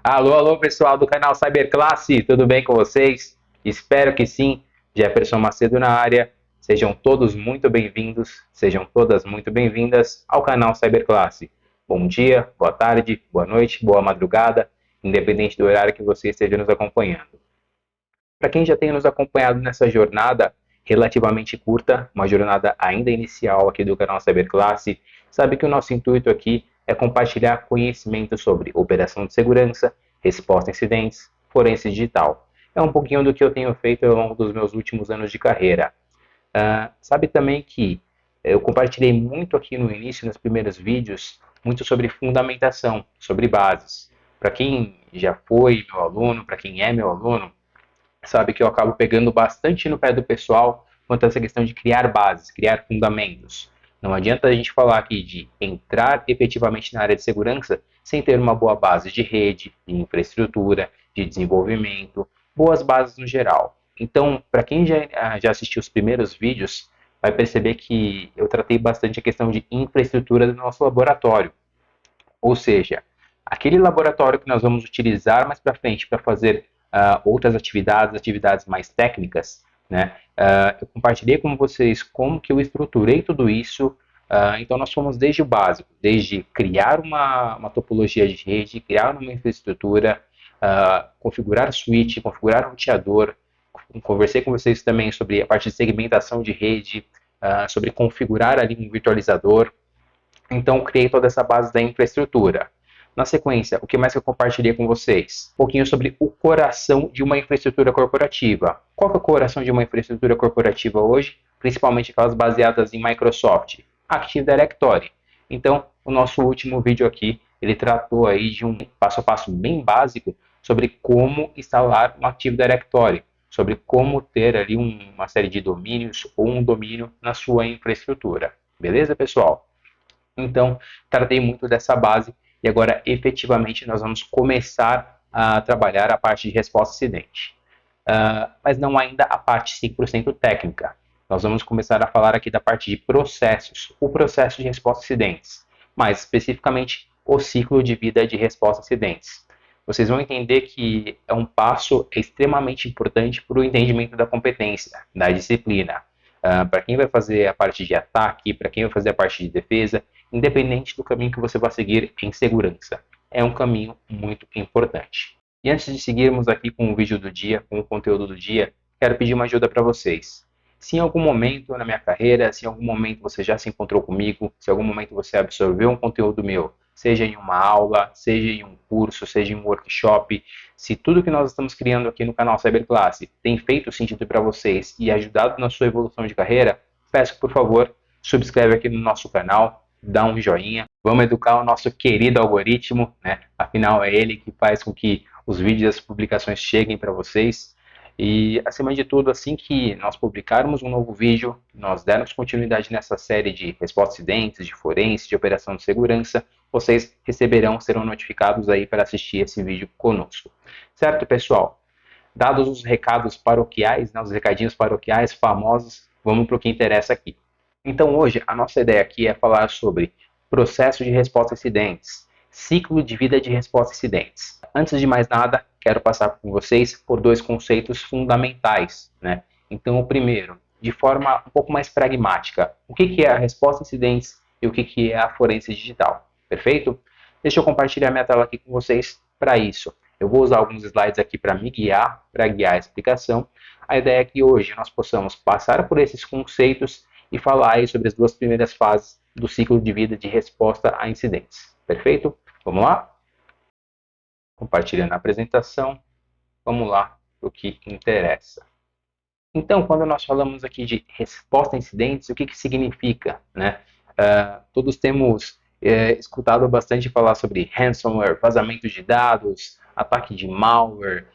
Alô, alô, pessoal do canal Cyberclasse, tudo bem com vocês? Espero que sim. Jefferson Macedo na área. Sejam todos muito bem-vindos, sejam todas muito bem-vindas ao canal Cyberclasse. Bom dia, boa tarde, boa noite, boa madrugada, independente do horário que você esteja nos acompanhando. Para quem já tem nos acompanhado nessa jornada relativamente curta, uma jornada ainda inicial aqui do canal Cyberclasse, sabe que o nosso intuito aqui é compartilhar conhecimento sobre operação de segurança, resposta a incidentes, forense digital. É um pouquinho do que eu tenho feito ao longo dos meus últimos anos de carreira. Sabe também que eu compartilhei muito aqui no início, nos primeiros vídeos, muito sobre fundamentação, sobre bases. Para quem já foi meu aluno, para quem é meu aluno, sabe que eu acabo pegando bastante no pé do pessoal quanto a essa questão de criar bases, criar fundamentos. Não adianta a gente falar aqui de entrar efetivamente na área de segurança sem ter uma boa base de rede, de infraestrutura, de desenvolvimento, boas bases no geral. Então, para quem já assistiu os primeiros vídeos, vai perceber que eu tratei bastante a questão de infraestrutura do nosso laboratório. Ou seja, aquele laboratório que nós vamos utilizar mais para frente para fazer outras atividades, atividades mais técnicas, né? Eu compartilhei com vocês como que eu estruturei tudo isso. Então nós fomos desde o básico, desde criar uma topologia de rede, criar uma infraestrutura, configurar switch, configurar roteador. Conversei com vocês também sobre a parte de segmentação de rede, sobre configurar ali um virtualizador. Então, criei toda essa base da infraestrutura. Na sequência, o que mais eu compartilhei com vocês? Um pouquinho sobre o coração de uma infraestrutura corporativa. Qual é o coração de uma infraestrutura corporativa hoje? Principalmente aquelas baseadas em Microsoft. Active Directory. Então, o nosso último vídeo aqui, ele tratou aí de um passo a passo bem básico sobre como instalar um Active Directory, sobre como ter ali uma série de domínios ou um domínio na sua infraestrutura. Beleza, pessoal? Então, tratei muito dessa base e agora efetivamente nós vamos começar a trabalhar a parte de resposta a acidente. Mas não ainda a parte 100% técnica. Nós vamos começar a falar aqui da parte de processos, o processo de resposta a acidentes, mais especificamente o ciclo de vida de resposta a acidentes. Vocês vão entender que é um passo extremamente importante para o entendimento da competência, da disciplina. Para quem vai fazer a parte de ataque, para quem vai fazer a parte de defesa, independente do caminho que você vai seguir em segurança. É um caminho muito importante. E antes de seguirmos aqui com o vídeo do dia, com o conteúdo do dia, quero pedir uma ajuda para vocês. Se em algum momento na minha carreira, se em algum momento você já se encontrou comigo, se em algum momento você absorveu um conteúdo meu, seja em uma aula, seja em um curso, seja em um workshop, se tudo que nós estamos criando aqui no canal Cyberclasse tem feito sentido para vocês e ajudado na sua evolução de carreira, peço que, por favor, subscreve aqui no nosso canal, dá um joinha. Vamos educar o nosso querido algoritmo, né? Afinal, é ele que faz com que os vídeos e as publicações cheguem para vocês. E, acima de tudo, assim que nós publicarmos um novo vídeo, nós dermos continuidade nessa série de respostas a acidentes, de forense, de operação de segurança, vocês receberão, serão notificados aí para assistir esse vídeo conosco. Certo, pessoal? Dados os recados paroquiais, né, os recadinhos paroquiais famosos, vamos para o que interessa aqui. Então, hoje, a nossa ideia aqui é falar sobre processo de resposta a incidentes, ciclo de vida de resposta a incidentes. Antes de mais nada, quero passar com vocês por dois conceitos fundamentais, né? Então, o primeiro, de forma um pouco mais pragmática, o que é a resposta a incidentes e o que é a forense digital, perfeito? Deixa eu compartilhar minha tela aqui com vocês para isso. Eu vou usar alguns slides aqui para me guiar, para guiar a explicação. A ideia é que hoje nós possamos passar por esses conceitos e falar aí sobre as duas primeiras fases do ciclo de vida de resposta a incidentes. Perfeito? Vamos lá? Compartilhando a apresentação, vamos lá para o que interessa. Então, quando nós falamos aqui de resposta a incidentes, o que significa, né? Todos temos escutado bastante falar sobre ransomware, vazamento de dados, ataque de malware,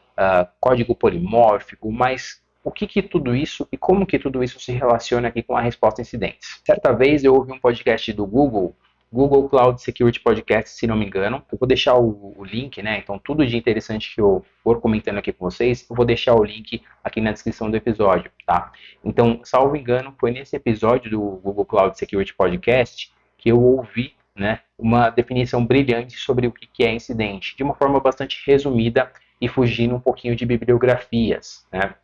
código polimórfico, mas o que tudo isso e como que tudo isso se relaciona aqui com a resposta a incidentes? Certa vez eu ouvi um podcast do Google Cloud Security Podcast, se não me engano. Eu vou deixar o link, né? Então, tudo de interessante que eu for comentando aqui com vocês, eu vou deixar o link aqui na descrição do episódio, tá? Então, salvo engano, foi nesse episódio do Google Cloud Security Podcast que eu ouvi né, uma definição brilhante sobre o que é incidente, de uma forma bastante resumida e fugindo um pouquinho de bibliografias, né?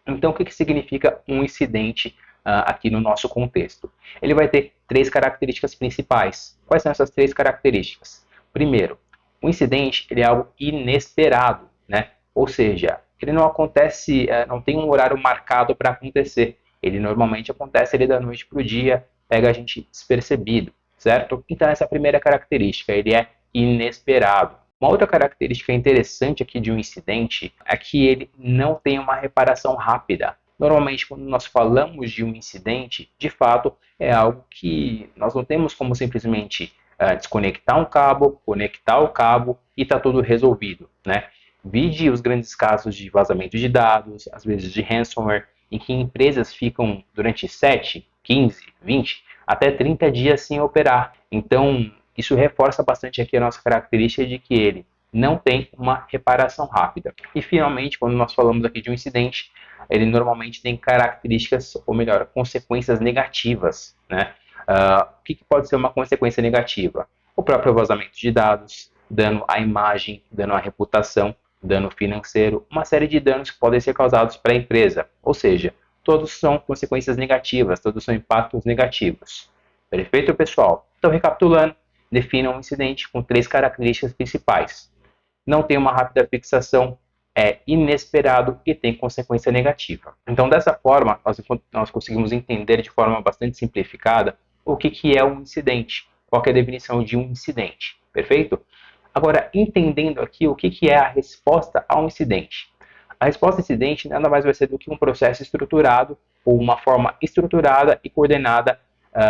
Então, o que significa um incidente aqui no nosso contexto? Ele vai ter três características principais. Quais são essas três características? Primeiro, o incidente ele é algo inesperado, né? Ou seja, ele não acontece, não tem um horário marcado para acontecer. Ele normalmente acontece ali da noite para o dia, pega a gente despercebido, certo? Então, essa é a primeira característica, ele é inesperado. Uma outra característica interessante aqui de um incidente é que ele não tem uma reparação rápida. Normalmente, quando nós falamos de um incidente, de fato, é algo que nós não temos como simplesmente desconectar um cabo, conectar o cabo e está tudo resolvido, né? Vide os grandes casos de vazamento de dados, às vezes de ransomware, em que empresas ficam durante 7, 15, 20, até 30 dias sem operar. Então, isso reforça bastante aqui a nossa característica de que ele não tem uma reparação rápida. E finalmente, quando nós falamos aqui de um incidente, ele normalmente tem características, ou melhor, consequências negativas, né? O que pode ser uma consequência negativa? O próprio vazamento de dados, dano à imagem, dano à reputação, dano financeiro, uma série de danos que podem ser causados para a empresa. Ou seja, todos são consequências negativas, todos são impactos negativos. Perfeito, pessoal? Então, recapitulando, defina um incidente com três características principais. Não tem uma rápida fixação, é inesperado e tem consequência negativa. Então, dessa forma, nós conseguimos entender de forma bastante simplificada o que é um incidente, qual é a definição de um incidente, perfeito? Agora, entendendo aqui o que é a resposta a um incidente. A resposta a incidente nada mais vai ser do que um processo estruturado ou uma forma estruturada e coordenada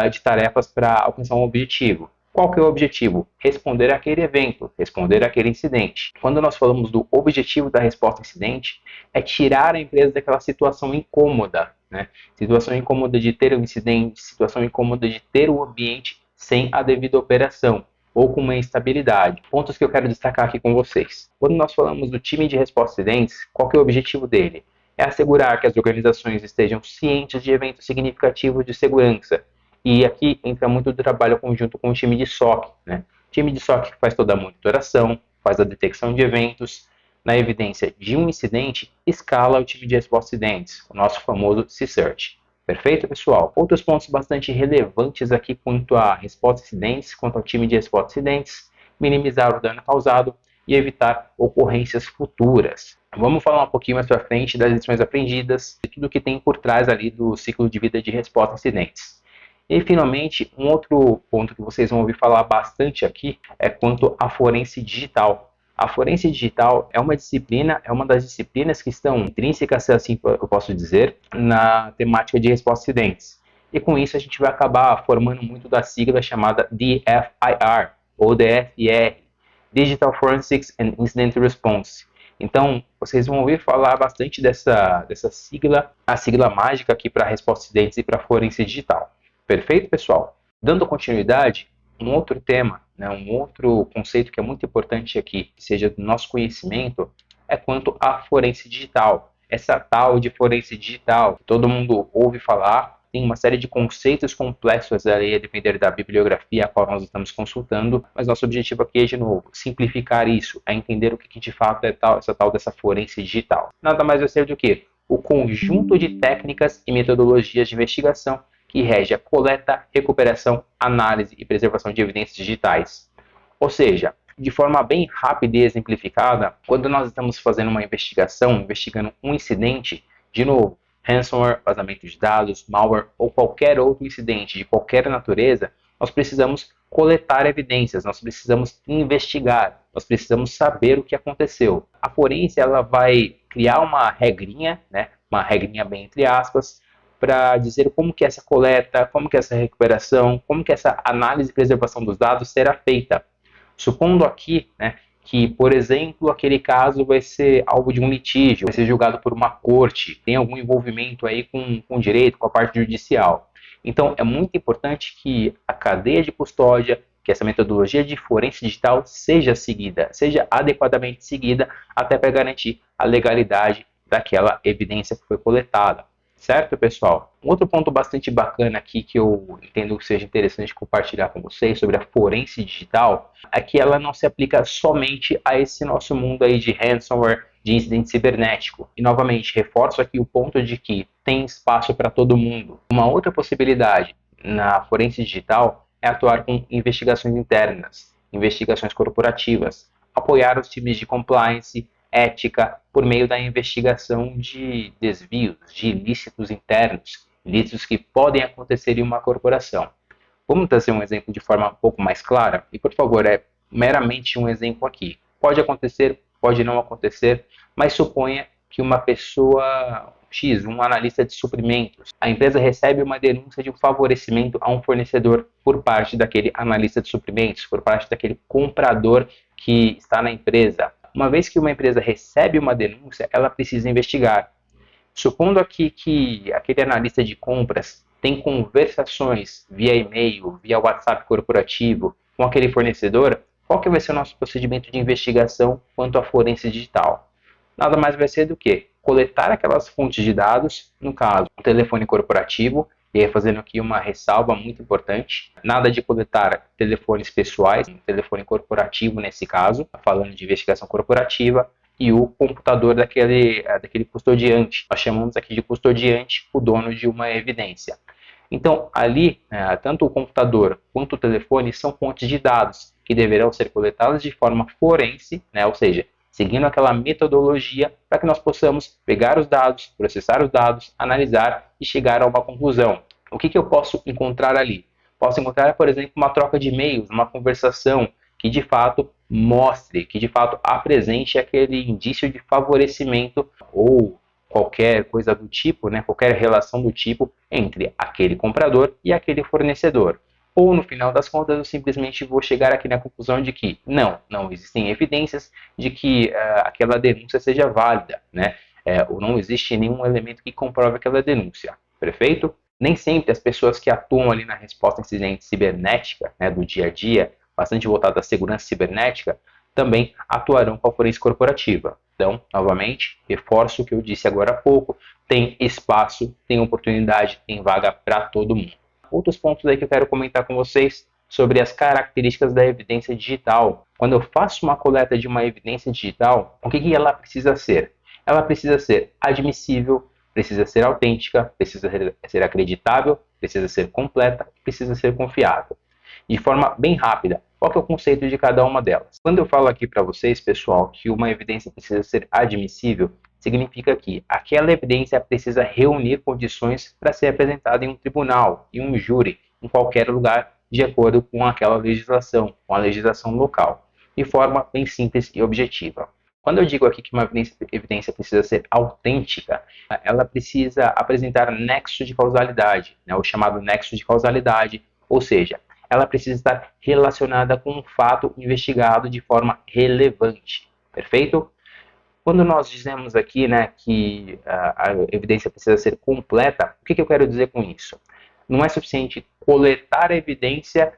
de tarefas para alcançar um objetivo. Qual que é o objetivo? Responder àquele evento, responder àquele incidente. Quando nós falamos do objetivo da resposta ao incidente, é tirar a empresa daquela situação incômoda, né? Situação incômoda de ter um incidente, situação incômoda de ter o ambiente sem a devida operação ou com uma instabilidade. Pontos que eu quero destacar aqui com vocês. Quando nós falamos do time de resposta a incidentes, qual que é o objetivo dele? É assegurar que as organizações estejam cientes de eventos significativos de segurança. E aqui entra muito do trabalho conjunto com o time de SOC, né? O time de SOC faz toda a monitoração, faz a detecção de eventos. Na evidência de um incidente, escala o time de resposta a incidentes, o nosso famoso C-Search. Perfeito, pessoal? Outros pontos bastante relevantes aqui quanto à resposta a incidentes, quanto ao time de resposta a incidentes, minimizar o dano causado e evitar ocorrências futuras. Vamos falar um pouquinho mais para frente das lições aprendidas e tudo que tem por trás ali do ciclo de vida de resposta a incidentes. E, finalmente, um outro ponto que vocês vão ouvir falar bastante aqui é quanto à forense digital. A forense digital é uma disciplina, é uma das disciplinas que estão intrínsecas, se assim eu posso dizer, na temática de resposta a incidentes. E com isso a gente vai acabar formando muito da sigla chamada DFIR, ou DFR, Digital Forensics and Incident Response. Então, vocês vão ouvir falar bastante dessa sigla, a sigla mágica aqui para resposta a incidentes e para forense digital. Perfeito, pessoal? Dando continuidade, um outro tema, né, um outro conceito que é muito importante aqui, que seja do nosso conhecimento, é quanto à forense digital. Essa tal de forense digital, que todo mundo ouve falar, tem uma série de conceitos complexos ali a depender da bibliografia a qual nós estamos consultando, mas nosso objetivo aqui é, de novo, simplificar isso, é entender o que de fato é essa tal dessa forense digital. Nada mais vai ser do que o conjunto de técnicas e metodologias de investigação que rege a coleta, recuperação, análise e preservação de evidências digitais. Ou seja, de forma bem rápida e exemplificada, quando nós estamos fazendo uma investigação, investigando um incidente, de novo, ransomware, vazamento de dados, malware ou qualquer outro incidente de qualquer natureza, nós precisamos coletar evidências, nós precisamos investigar, nós precisamos saber o que aconteceu. A forense ela vai criar uma regrinha, né, uma regrinha bem entre aspas, para dizer como que essa coleta, como que essa recuperação, como que essa análise e preservação dos dados será feita. Supondo aqui, né, que, por exemplo, aquele caso vai ser alvo de um litígio, vai ser julgado por uma corte, tem algum envolvimento aí com direito, com a parte judicial. Então, é muito importante que a cadeia de custódia, que essa metodologia de forense digital seja seguida, seja adequadamente seguida, até para garantir a legalidade daquela evidência que foi coletada. Certo, pessoal? Um outro ponto bastante bacana aqui que eu entendo que seja interessante compartilhar com vocês sobre a forense digital é que ela não se aplica somente a esse nosso mundo aí de ransomware, de incidente cibernético. E novamente, reforço aqui o ponto de que tem espaço para todo mundo. Uma outra possibilidade na forense digital é atuar com investigações internas, investigações corporativas, apoiar os times de compliance, ética, por meio da investigação de desvios, de ilícitos internos, ilícitos que podem acontecer em uma corporação. Vamos trazer um exemplo de forma um pouco mais clara? E, por favor, é meramente um exemplo aqui. Pode acontecer, pode não acontecer, mas suponha que uma pessoa X, um analista de suprimentos, a empresa recebe uma denúncia de um favorecimento a um fornecedor por parte daquele analista de suprimentos, por parte daquele comprador que está na empresa. Uma vez que uma empresa recebe uma denúncia, ela precisa investigar. Supondo aqui que aquele analista de compras tem conversações via e-mail, via WhatsApp corporativo com aquele fornecedor, qual que vai ser o nosso procedimento de investigação quanto à forense digital? Nada mais vai ser do que coletar aquelas fontes de dados, no caso, o telefone corporativo, e aí fazendo aqui uma ressalva muito importante, nada de coletar telefones pessoais, um telefone corporativo nesse caso, falando de investigação corporativa, e o computador daquele custodiante. Nós chamamos aqui de custodiante o dono de uma evidência. Então, ali, tanto o computador quanto o telefone são fontes de dados que deverão ser coletadas de forma forense, ou seja, seguindo aquela metodologia para que nós possamos pegar os dados, processar os dados, analisar e chegar a uma conclusão. O que eu posso encontrar ali? Posso encontrar, por exemplo, uma troca de e-mails, uma conversação que de fato mostre, que de fato apresente aquele indício de favorecimento ou qualquer coisa do tipo, qualquer relação do tipo entre aquele comprador e aquele fornecedor. Ou no final das contas eu simplesmente vou chegar aqui na conclusão de que não existem evidências de que aquela denúncia seja válida, ou não existe nenhum elemento que comprove aquela denúncia. Perfeito? Nem sempre as pessoas que atuam ali na resposta a incidentes cibernética, do dia a dia, bastante voltada à segurança cibernética, também atuarão com a forense corporativa. Então, novamente, reforço o que eu disse agora há pouco, tem espaço, tem oportunidade, tem vaga para todo mundo. Outros pontos aí que eu quero comentar com vocês sobre as características da evidência digital. Quando eu faço uma coleta de uma evidência digital, o que ela precisa ser? Ela precisa ser admissível, precisa ser autêntica, precisa ser acreditável, precisa ser completa, precisa ser confiável. De forma bem rápida, qual que é o conceito de cada uma delas? Quando eu falo aqui para vocês, pessoal, que uma evidência precisa ser admissível, significa que aquela evidência precisa reunir condições para ser apresentada em um tribunal, em um júri, em qualquer lugar, de acordo com aquela legislação, com a legislação local, de forma bem simples e objetiva. Quando eu digo aqui que uma evidência precisa ser autêntica, ela precisa apresentar nexo de causalidade, o chamado nexo de causalidade, ou seja, ela precisa estar relacionada com um fato investigado de forma relevante. Perfeito? Quando nós dizemos aqui que a evidência precisa ser completa, o que eu quero dizer com isso? Não é suficiente coletar a evidência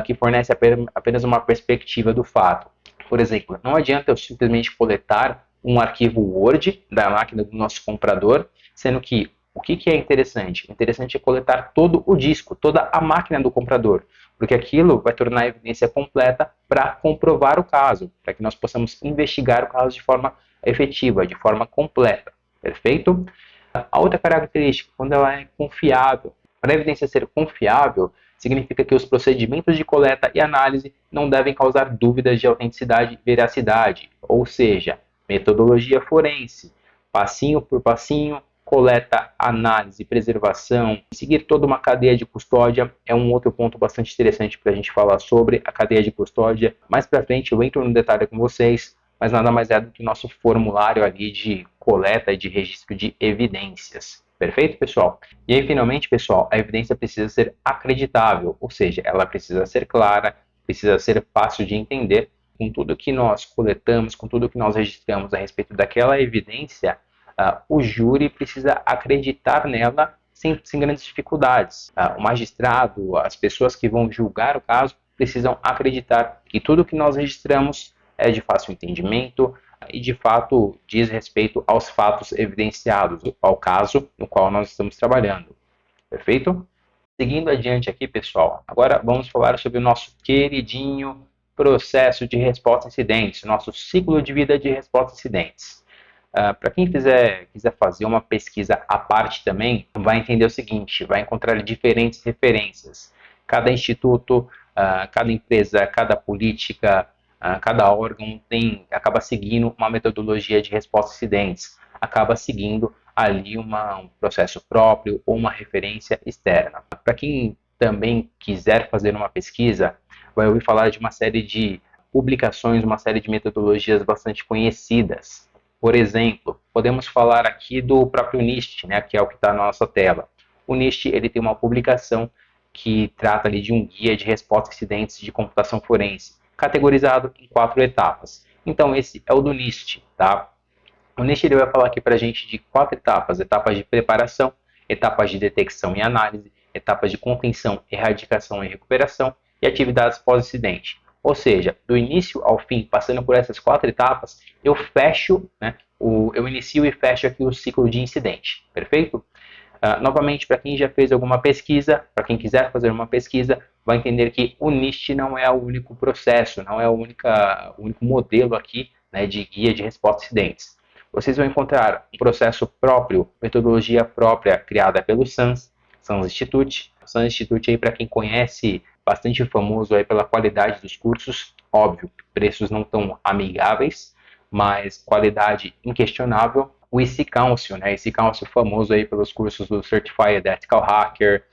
que fornece apenas uma perspectiva do fato. Por exemplo, não adianta eu simplesmente coletar um arquivo Word da máquina do nosso comprador, sendo que o que é interessante? O interessante é coletar todo o disco, toda a máquina do comprador, porque aquilo vai tornar a evidência completa para comprovar o caso, para que nós possamos investigar o caso de forma efetiva, de forma completa. Perfeito? A outra característica, quando ela é confiável. Para a evidência ser confiável, significa que os procedimentos de coleta e análise não devem causar dúvidas de autenticidade e veracidade, ou seja, metodologia forense, passinho por passinho, coleta, análise, preservação, seguir toda uma cadeia de custódia é um outro ponto bastante interessante para a gente falar sobre a cadeia de custódia. Mais para frente eu entro no detalhe com vocês, mas nada mais é do que o nosso formulário ali de coleta e de registro de evidências. Perfeito, pessoal? E aí, finalmente, pessoal, a evidência precisa ser acreditável, ou seja, ela precisa ser clara, precisa ser fácil de entender. Com tudo que nós coletamos, com tudo que nós registramos a respeito daquela evidência, o júri precisa acreditar nela sem grandes dificuldades. O magistrado, as pessoas que vão julgar o caso, precisam acreditar que tudo que nós registramos é de fácil entendimento, e de fato diz respeito aos fatos evidenciados, ao caso no qual nós estamos trabalhando. Perfeito? Seguindo adiante aqui, pessoal, agora vamos falar sobre o nosso queridinho processo de resposta a incidentes, nosso ciclo de vida de resposta a incidentes. Para quem quiser fazer uma pesquisa à parte também, vai entender o seguinte, vai encontrar diferentes referências. Cada instituto, cada empresa, cada política, cada órgão acaba seguindo uma metodologia de resposta a incidentes, acaba seguindo ali um processo próprio ou uma referência externa. Para quem também quiser fazer uma pesquisa, vai ouvir falar de uma série de publicações, uma série de metodologias bastante conhecidas. Por exemplo, podemos falar aqui do próprio NIST, né, que é o que está na nossa tela. O NIST ele tem uma publicação que trata ali de um guia de resposta a incidentes de computação forense, categorizado em 4 etapas. Então esse é o do NIST, tá? O NIST ele vai falar aqui para a gente de 4 etapas: etapas de preparação, etapas de detecção e análise, etapas de contenção, erradicação e recuperação e atividades pós-incidente. Ou seja, do início ao fim, passando por essas 4 etapas, eu fecho, né, eu inicio e fecho aqui o ciclo de incidente, perfeito? Novamente, para quem já fez alguma pesquisa, para quem quiser fazer uma pesquisa, vai entender que o NIST não é o único processo, não é o único modelo aqui, né, de guia de resposta a incidentes. Vocês vão encontrar um processo próprio, metodologia própria criada pelo SANS Institute. O SANS Institute, aí, para quem conhece, bastante famoso aí pela qualidade dos cursos, óbvio, preços não tão amigáveis, mas qualidade inquestionável. O IC Council, né? IC Council famoso aí pelos cursos do Certified Ethical Hacker,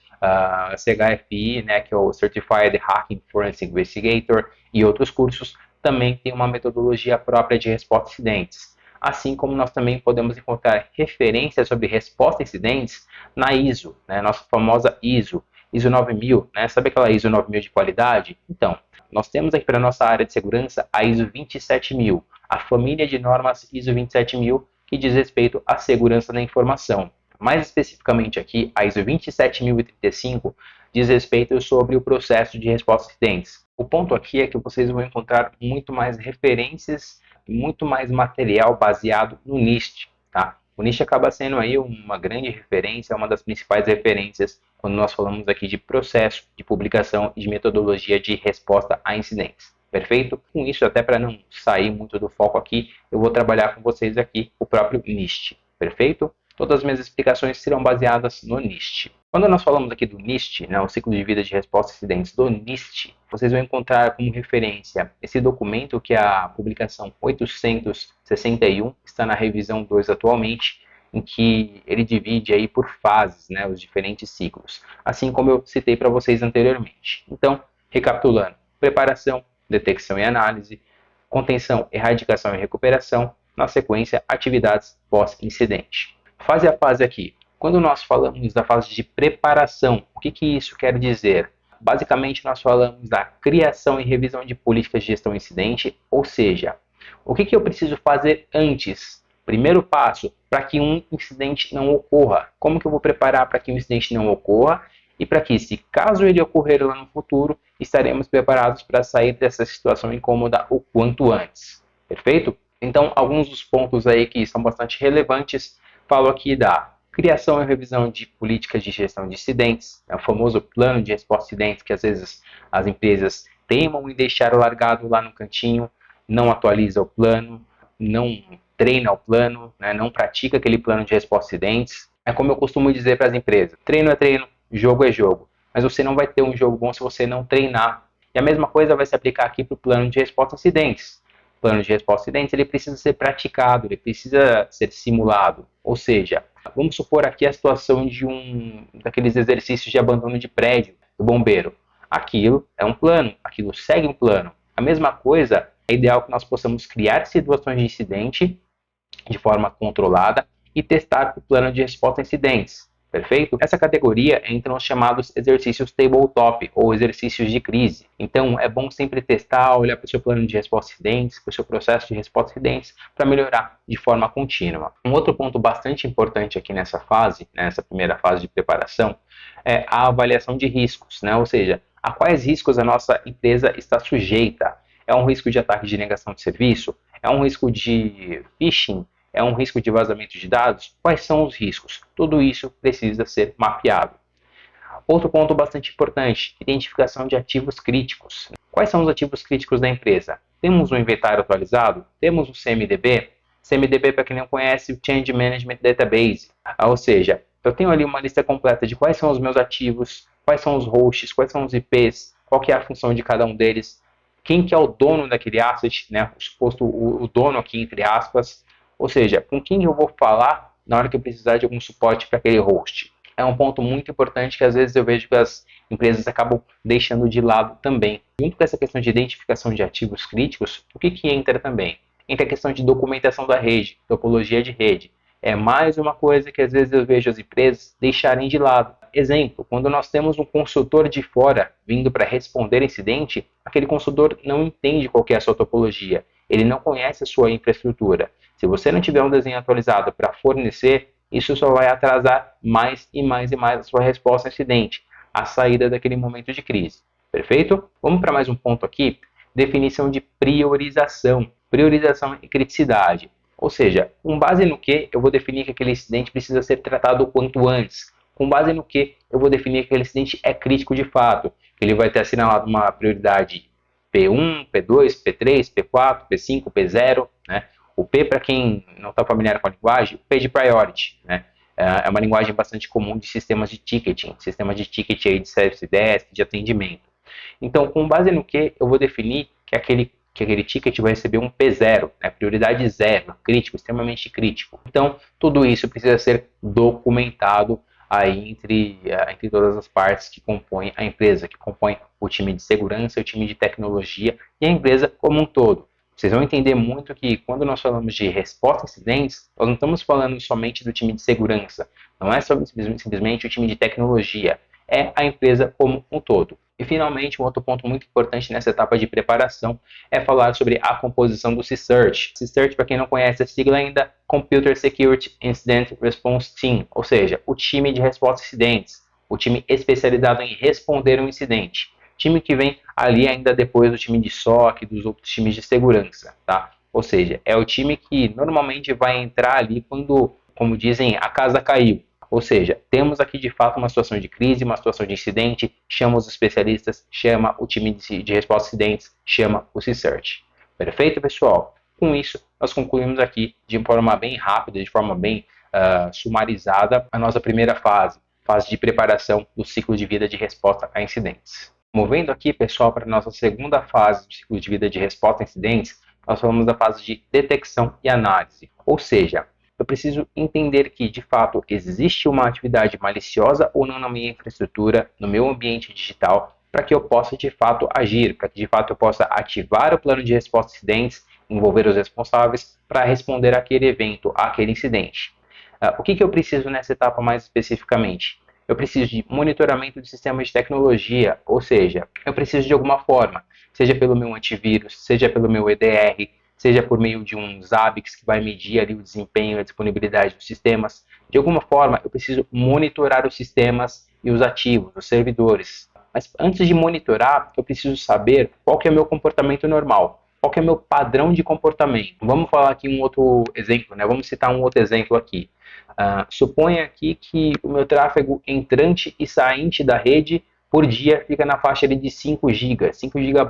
CHFI, né, que é o Certified Hacking Forensic Investigator, e outros cursos, também tem uma metodologia própria de resposta a incidentes. Assim como nós também podemos encontrar referências sobre resposta a incidentes na ISO, né, nossa famosa ISO 9000, né, sabe aquela ISO 9000 de qualidade? Então, nós temos aqui para a nossa área de segurança a ISO 27000, a família de normas ISO 27000 que diz respeito à segurança da informação. Mais especificamente aqui, a ISO 27035 diz respeito sobre o processo de resposta a incidentes. O ponto aqui é que vocês vão encontrar muito mais referências, muito mais material baseado no NIST, tá? O NIST acaba sendo aí uma grande referência, uma das principais referências quando nós falamos aqui de processo, de publicação e de metodologia de resposta a incidentes. Perfeito? Com isso, até para não sair muito do foco aqui, eu vou trabalhar com vocês aqui o próprio NIST. Perfeito? Todas as minhas explicações serão baseadas no NIST. Quando nós falamos aqui do NIST, né, o ciclo de vida de resposta a incidentes do NIST, vocês vão encontrar como referência esse documento que é a publicação 861, está na revisão 2 atualmente, em que ele divide aí por fases, né, os diferentes ciclos, assim como eu citei para vocês anteriormente. Então, recapitulando: preparação, detecção e análise, contenção, erradicação e recuperação, na sequência, atividades pós-incidente. Fase a fase aqui. Quando nós falamos da fase de preparação, o que isso quer dizer? Basicamente, nós falamos da criação e revisão de políticas de gestão de incidente, ou seja, o que eu preciso fazer antes? Primeiro passo, para que um incidente não ocorra. Como que eu vou preparar para que um incidente não ocorra? E para que, se caso ele ocorrer lá no futuro, estaremos preparados para sair dessa situação incômoda o quanto antes. Perfeito? Então, alguns dos pontos aí que são bastante relevantes, falo aqui da criação e revisão de políticas de gestão de incidentes, é o famoso plano de resposta a incidentes que às vezes as empresas teimam em deixar largado lá no cantinho, não atualiza o plano, não treina o plano, né, não pratica aquele plano de resposta a incidentes. É como eu costumo dizer para as empresas: treino é treino, jogo é jogo. Mas você não vai ter um jogo bom se você não treinar. E a mesma coisa vai se aplicar aqui para o plano de resposta a incidentes. O plano de resposta a incidentes ele precisa ser praticado, ele precisa ser simulado. Ou seja, vamos supor aqui a situação de daqueles exercícios de abandono de prédio do bombeiro. Aquilo é um plano, aquilo segue um plano. A mesma coisa, é ideal que nós possamos criar situações de incidente de forma controlada e testar o plano de resposta a incidentes. Perfeito? Essa categoria entra nos chamados exercícios tabletop ou exercícios de crise. Então é bom sempre testar, olhar para o seu plano de resposta a incidentes, para o seu processo de resposta a incidentes, para melhorar de forma contínua. Um outro ponto bastante importante aqui nessa fase, nessa primeira fase de preparação, é a avaliação de riscos, né? Ou seja, a quais riscos a nossa empresa está sujeita. É um risco de ataque de negação de serviço? É um risco de phishing? É um risco de vazamento de dados? Quais são os riscos? Tudo isso precisa ser mapeado. Outro ponto bastante importante, identificação de ativos críticos. Quais são os ativos críticos da empresa? Temos um inventário atualizado? Temos o CMDB? CMDB, para quem não conhece, o Change Management Database. Ou seja, eu tenho ali uma lista completa de quais são os meus ativos, quais são os hosts, quais são os IPs, qual que é a função de cada um deles, quem que é o dono daquele asset, né? Suposto o dono aqui, entre aspas. Ou seja, com quem eu vou falar na hora que eu precisar de algum suporte para aquele host. É um ponto muito importante que às vezes eu vejo que as empresas acabam deixando de lado também. Junto com essa questão de identificação de ativos críticos, o que entra também? Entra a questão de documentação da rede, topologia de rede. É mais uma coisa que às vezes eu vejo as empresas deixarem de lado. Exemplo, quando nós temos um consultor de fora vindo para responder incidente, aquele consultor não entende qual é a sua topologia, ele não conhece a sua infraestrutura. Se você não tiver um desenho atualizado para fornecer, isso só vai atrasar mais e mais e mais a sua resposta ao incidente, a saída daquele momento de crise. Perfeito? Vamos para mais um ponto aqui, definição de priorização. Priorização e criticidade. Ou seja, com base no que eu vou definir que aquele incidente precisa ser tratado o quanto antes. Com base no que eu vou definir que aquele incidente é crítico de fato. Ele vai ter assinalado uma prioridade P1, P2, P3, P4, P5, P0, né? O P, para quem não está familiar com a linguagem, o P de priority, né? É uma linguagem bastante comum de sistemas de ticketing, sistema de ticket aí de service desk, de atendimento. Então, com base no que eu vou definir que aquele ticket vai receber um P0, né? Prioridade 0, crítico, extremamente crítico. Então, tudo isso precisa ser documentado aí entre todas as partes que compõem a empresa, que compõem o time de segurança, o time de tecnologia e a empresa como um todo. Vocês vão entender muito que quando nós falamos de resposta a incidentes, nós não estamos falando somente do time de segurança, não é simplesmente o time de tecnologia, é a empresa como um todo. E finalmente, um outro ponto muito importante nessa etapa de preparação é falar sobre a composição do CSIRT. CSIRT, para quem não conhece a sigla ainda, Computer Security Incident Response Team, ou seja, o time de resposta a incidentes, o time especializado em responder um incidente. Time que vem ali ainda depois do time de SOC, dos outros times de segurança, tá? Ou seja, é o time que normalmente vai entrar ali quando, como dizem, a casa caiu. Ou seja, temos aqui de fato uma situação de crise, uma situação de incidente, chama os especialistas, chama o time de resposta a incidentes, chama o CSIRT. Perfeito, pessoal? Com isso, nós concluímos aqui de forma bem rápida, de forma bem sumarizada, a nossa primeira fase de preparação do ciclo de vida de resposta a incidentes. Movendo aqui, pessoal, para a nossa segunda fase do ciclo de vida de resposta a incidentes, nós falamos da fase de detecção e análise. Ou seja, eu preciso entender que, de fato, existe uma atividade maliciosa ou não na minha infraestrutura, no meu ambiente digital, para que eu possa, de fato, agir, para que, de fato, eu possa ativar o plano de resposta a incidentes, envolver os responsáveis para responder àquele evento, àquele incidente. O que eu preciso nessa etapa mais especificamente? Eu preciso de monitoramento de sistemas de tecnologia, ou seja, eu preciso de alguma forma, seja pelo meu antivírus, seja pelo meu EDR, seja por meio de um Zabbix que vai medir ali o desempenho e a disponibilidade dos sistemas. De alguma forma, eu preciso monitorar os sistemas e os ativos, os servidores. Mas antes de monitorar, eu preciso saber qual que é o meu comportamento normal, qual que é o meu padrão de comportamento. Vamos falar aqui um outro exemplo, né? Vamos citar um outro exemplo aqui. Suponha aqui que o meu tráfego entrante e sainte da rede por dia fica na faixa de 5 GB, 5 GB.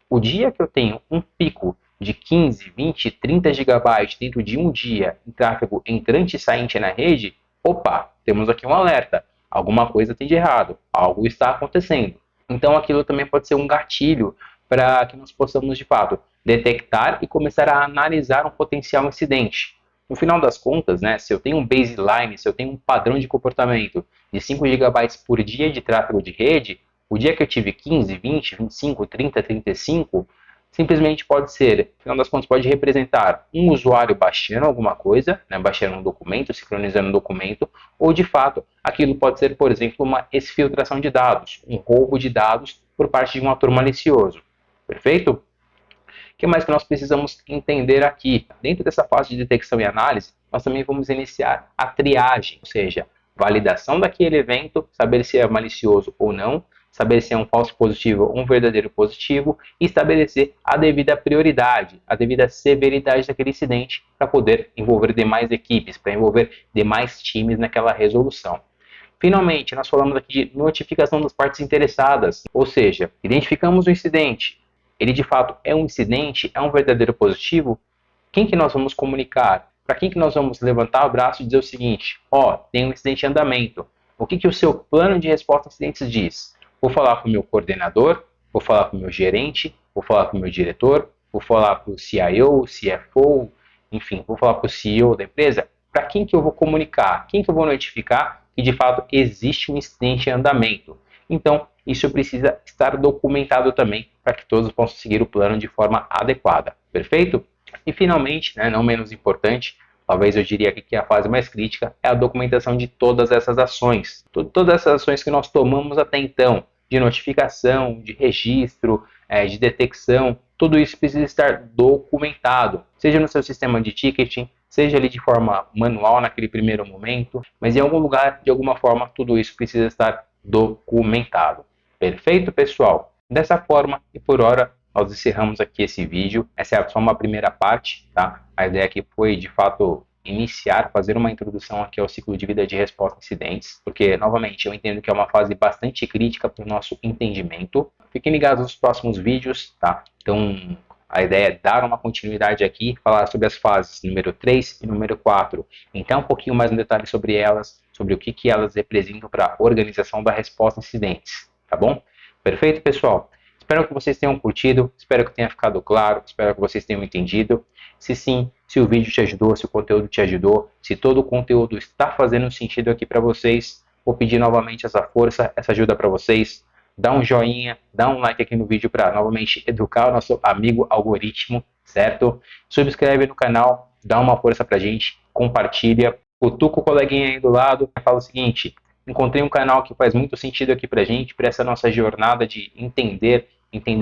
O dia que eu tenho um pico de 15, 20, 30 GB dentro de um dia em tráfego entrante e sainte na rede, opa, temos aqui um alerta. Alguma coisa tem de errado, algo está acontecendo. Então aquilo também pode ser um gatilho para que nós possamos, de fato, detectar e começar a analisar um potencial incidente. No final das contas, né, se eu tenho um baseline, se eu tenho um padrão de comportamento de 5 GB por dia de tráfego de rede, o dia que eu tive 15, 20, 25, 30, 35, simplesmente pode ser, no final das contas, pode representar um usuário baixando alguma coisa, né, baixando um documento, sincronizando um documento, ou de fato, aquilo pode ser, por exemplo, uma exfiltração de dados, um roubo de dados por parte de um ator malicioso. Perfeito? O que mais que nós precisamos entender aqui? Dentro dessa fase de detecção e análise, nós também vamos iniciar a triagem, ou seja, validação daquele evento, saber se é malicioso ou não, saber se é um falso positivo ou um verdadeiro positivo e estabelecer a devida prioridade, a devida severidade daquele incidente para poder envolver demais equipes, para envolver demais times naquela resolução. Finalmente, nós falamos aqui de notificação das partes interessadas, ou seja, identificamos o incidente. Ele de fato é um incidente, é um verdadeiro positivo? Quem que nós vamos comunicar? Para quem que nós vamos levantar o braço e dizer o seguinte: ó, tem um incidente em andamento. O que o seu plano de resposta a incidentes diz? Vou falar com o meu coordenador, vou falar com o meu gerente, vou falar com o meu diretor, vou falar para o CIO, CFO, enfim, vou falar para o CEO da empresa. Para quem que eu vou comunicar? Quem que eu vou notificar que de fato existe um incidente em andamento? Então, isso precisa estar documentado também para que todos possam seguir o plano de forma adequada. Perfeito? E finalmente, não menos importante, talvez eu diria que é a fase mais crítica, é a documentação de todas essas ações. Todas essas ações que nós tomamos até então, de notificação, de registro, de detecção, tudo isso precisa estar documentado, seja no seu sistema de ticketing, seja ali de forma manual naquele primeiro momento, mas em algum lugar, de alguma forma, tudo isso precisa estar documentado. Perfeito, pessoal? Dessa forma, e por hora, nós encerramos aqui esse vídeo. Essa é só uma primeira parte, tá? A ideia aqui foi, de fato, fazer uma introdução aqui ao ciclo de vida de resposta a incidentes, porque, novamente, eu entendo que é uma fase bastante crítica para o nosso entendimento. Fiquem ligados nos próximos vídeos, tá? Então, a ideia é dar uma continuidade aqui, falar sobre as fases número 3 e número 4, então um pouquinho mais no detalhe sobre elas, sobre o que elas representam para a organização da resposta a incidentes, tá bom? Perfeito, pessoal? Espero que vocês tenham curtido, espero que tenha ficado claro, espero que vocês tenham entendido. Se sim, se o vídeo te ajudou, se o conteúdo te ajudou, se todo o conteúdo está fazendo sentido aqui para vocês, vou pedir novamente essa força, essa ajuda para vocês. Dá um joinha, dá um like aqui no vídeo para novamente educar o nosso amigo algoritmo, certo? Subscreve no canal, dá uma força pra gente, compartilha, cutuca o coleguinha aí do lado e fala o seguinte: encontrei um canal que faz muito sentido aqui pra gente, para essa nossa jornada de entender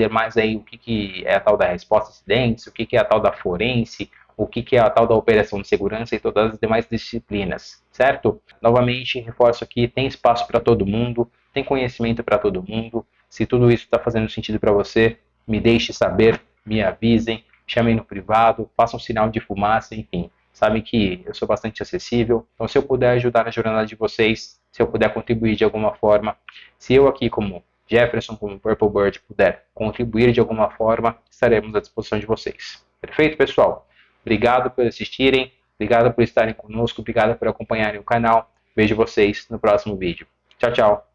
mais aí o que é a tal da resposta a incidentes, o que é a tal da forense, o que é a tal da operação de segurança e todas as demais disciplinas, certo? Novamente, reforço aqui, tem espaço para todo mundo, tem conhecimento para todo mundo. Se tudo isso está fazendo sentido para você, me deixe saber, me avisem, chamem no privado, façam um sinal de fumaça, enfim. Sabem que eu sou bastante acessível, então se eu puder ajudar na jornada de vocês, se eu puder contribuir de alguma forma, se eu aqui como Jefferson, como Purple Bird, puder contribuir de alguma forma, estaremos à disposição de vocês. Perfeito, pessoal? Obrigado por assistirem, obrigado por estarem conosco, obrigado por acompanharem o canal. Vejo vocês no próximo vídeo. Tchau, tchau!